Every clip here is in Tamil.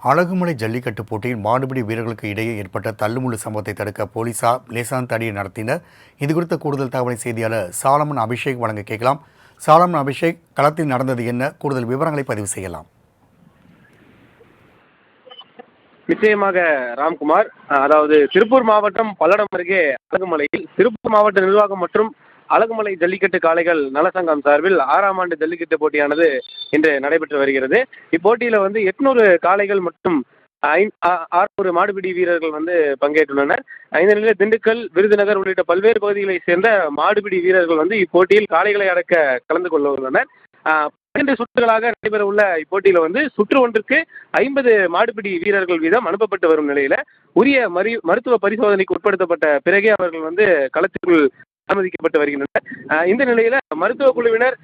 அழகுமலை ஜல்லிக்கட்டு போட்டியில் மாடுபிடி வீரர்களுக்கு இடையே ஏற்பட்ட தள்ளுமுள்ளு சம்பவத்தை தடுக்க போலீசார் லேசான தடியை நடத்தினர். இதுகுறித்த கூடுதல் தகவலை செய்தியாளர் சாலமன் அபிஷேக் வழங்க கேட்கலாம். சாலமன் அபிஷேக், களத்தில் நடந்தது என்ன? கூடுதல் விவரங்களை பதிவு செய்யலாம். நிச்சயமாக ராம்குமார். அதாவது திருப்பூர் மாவட்டம் பல்லடம் அருகே அழகுமலையில் திருப்பூர் மாவட்ட நிர்வாகம் மற்றும் அழகுமலை ஜல்லிக்கட்டு காளைகள் நலசங்கம் சார்பில் 6ஆம் ஆண்டு ஜல்லிக்கட்டு போட்டியானது இன்று நடைபெற்று வருகிறது. இப்போட்டியில 800 காளைகள் மற்றும் 600 மாடுபிடி வீரர்கள் பங்கேற்றுள்ளனர். இந்த நிலையில் திண்டுக்கல், விருதுநகர் உள்ளிட்ட பல்வேறு பகுதிகளை சேர்ந்த மாடுபிடி வீரர்கள் இப்போட்டியில் காளைகளை அடக்க கலந்து கொள்ள உள்ளனர். 12 சுற்றுகளாக நடைபெற உள்ள இப்போட்டியில சுற்று ஒன்றுக்கு 50 மாடுபிடி வீரர்கள் வீதம் அனுப்பப்பட்டு வரும் நிலையில உரிய மருத்துவ பரிசோதனைக்கு உட்படுத்தப்பட்ட பிறகே அவர்கள் களத்திற்குள் அனுமதிக்கப்பட்டு வருகின்றனர். இந்த நிலையில மருத்துவ குழுவினர்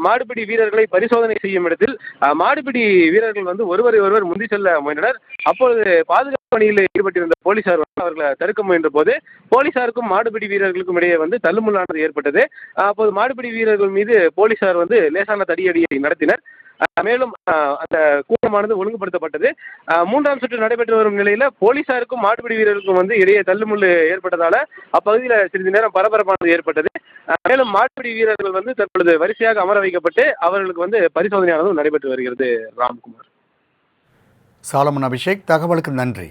மாடுபிடி வீரர்களை பரிசோதனை செய்யும் இடத்தில் மாடுபிடி வீரர்கள் ஒருவரை ஒருவர் முந்தி செல்ல முயன்றனர். அப்பொழுது பாதுகாப்பு பணியில் ஈடுபட்டிருந்த போலீசார் அவர்களை தடுக்க முயன்ற போது போலீசாருக்கும் மாடுபிடி வீரர்களுக்கும் இடையே தள்ளுமுள்ளானது ஏற்பட்டது. அப்போது மாடுபிடி வீரர்கள் மீது போலீசார் லேசான தடியடியை நடத்தினர். மேலும் அந்த கூட்டமானது ஒழுங்குபடுத்தப்பட்டது. 3ஆம் சுற்று நடைபெற்று வரும் நிலையில போலீசாருக்கும் மாடுபிடி வீரருக்கும் இடையே தள்ளுமுள்ளு ஏற்பட்டதால அப்பகுதியில் சிறிது நேரம் பரபரப்பானது ஏற்பட்டது. மேலும் மாடுபிடி வீரர்கள் தற்பொழுது வரிசையாக அமர வைக்கப்பட்டு அவர்களுக்கு பரிசோதனையானது நடைபெற்று வருகிறது. ராம்குமார். சாலமன் அபிஷேக், தகவலுக்கு நன்றி.